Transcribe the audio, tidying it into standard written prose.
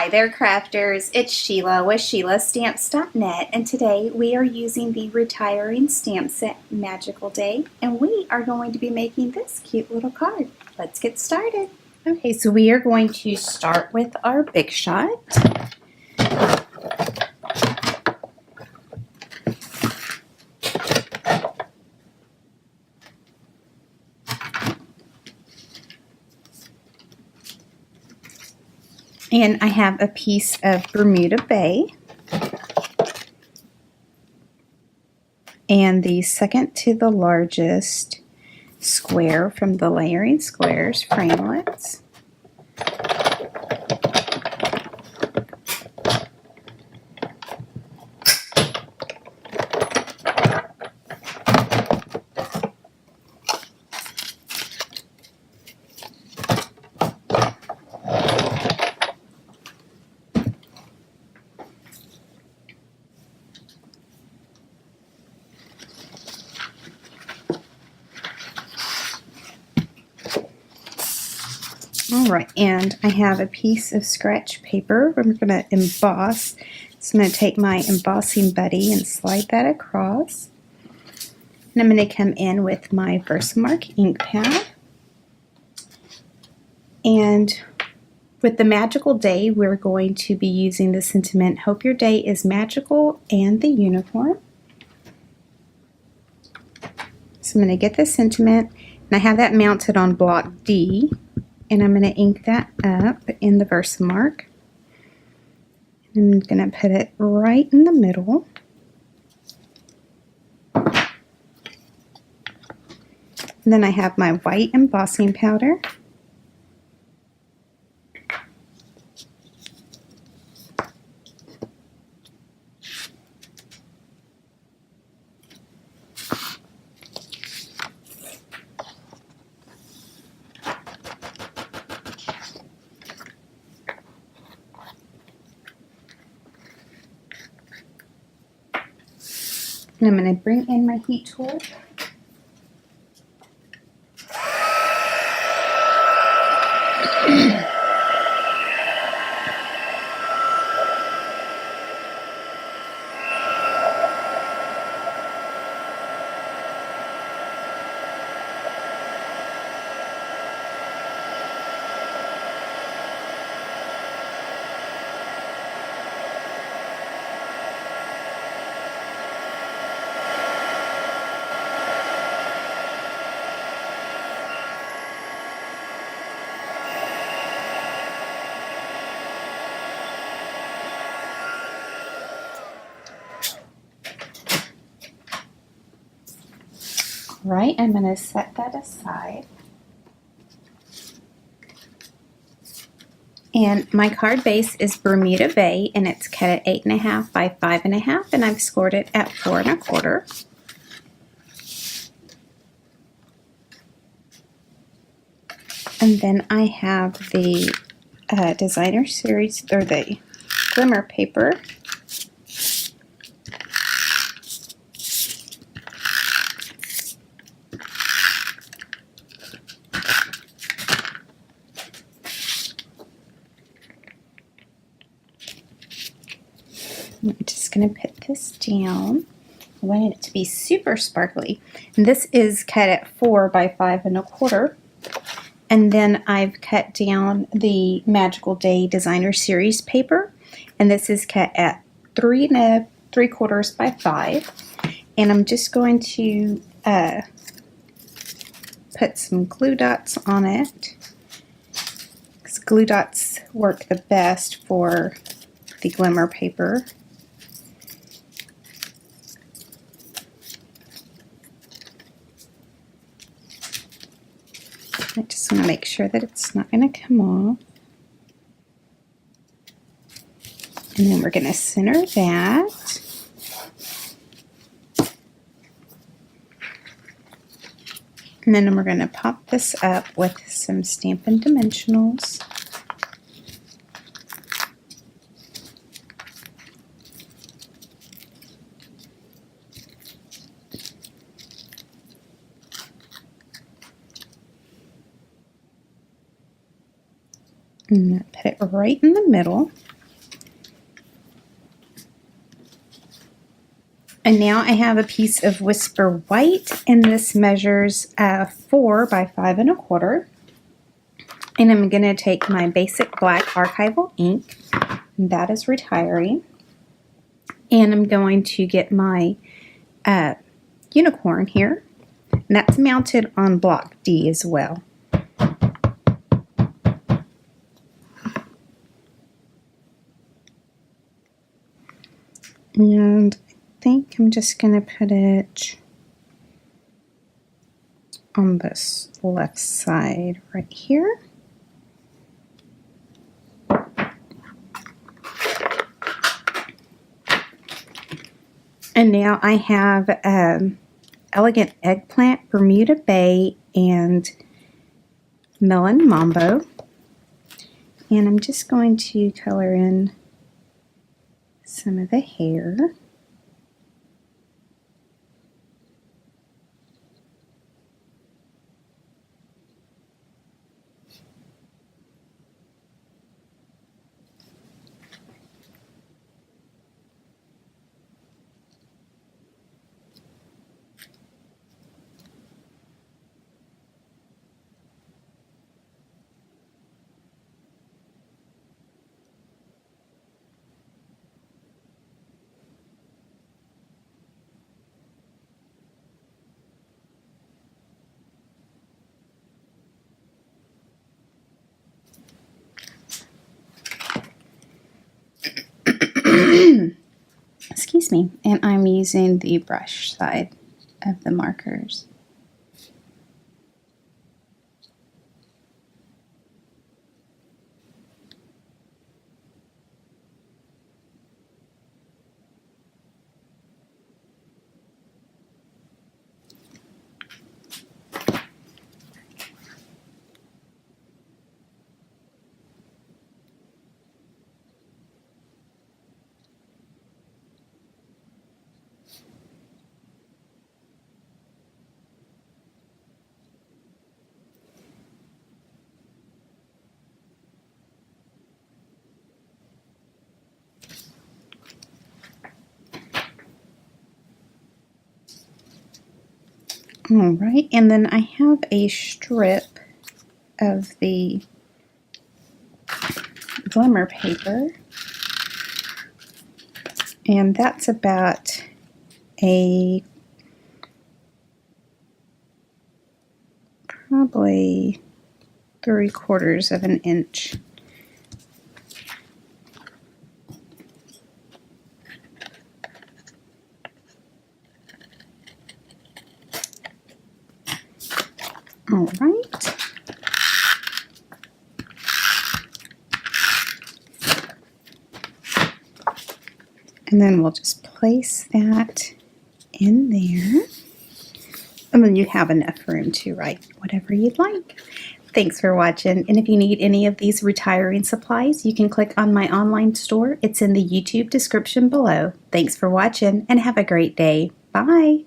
Hi there, crafters. It's Sheila with SheilaStamps.net, and today we are using the Retiring Stamp Set Magical Day, and we are going to be making this cute little card. Let's get started. Okay, so we are going to start with our Big Shot. And I have a piece of Bermuda Bay. And the second to the largest square from the Layering Squares framelits. Alright, and I have a piece of scratch paper I'm going to emboss. So I'm going to take my embossing buddy and slide that across. And I'm going to come in with my VERSAMARK ink pad. And with the magical day, we're going to be using the sentiment, "Hope your day is magical," and the unicorn. So I'm going to get the sentiment, and I have that mounted on block D. And I'm going to ink that up in the VERSAMARK. I'm going to put it right in the middle. And then I have my white embossing powder. And I'm going to bring in my heat tool. Right, I'm going to set that aside. And my card base is Bermuda Bay, and it's cut at 8.5 by 5.5, and I've scored it at 4 1/4. And then I have the designer series, or the glimmer paper. I'm just going to put this down. I wanted it to be super sparkly. And this is cut at 4 by 5 1/4. And then I've cut down the Magical Day Designer Series paper. And this is cut at 3 3/4 by 5. And I'm just going to put some glue dots on it, because glue dots work the best for the glimmer paper. I just want to make sure that it's not going to come off. And then we're going to center that. And then we're going to pop this up with some Stampin' Dimensionals. And put it right in the middle. And now I have a piece of Whisper White, and this measures 4 by 5 1/4. And I'm going to take my basic black archival ink, and that is retiring. And I'm going to get my unicorn here, and that's mounted on block D as well. And I think I'm just going to put it on this left side right here. And now I have Elegant Eggplant, Bermuda Bay, and Melon Mambo. And I'm just going to color in some of the hair. Excuse me, and I'm using the brush side of the markers. All right, and then I have a strip of the glimmer paper, and that's about probably 3/4 of an inch. All right. And then we'll just place that in there. And then you have enough room to write whatever you'd like. Thanks for watching. And if you need any of these retiring supplies, you can click on my online store. It's in the YouTube description below. Thanks for watching and have a great day. Bye.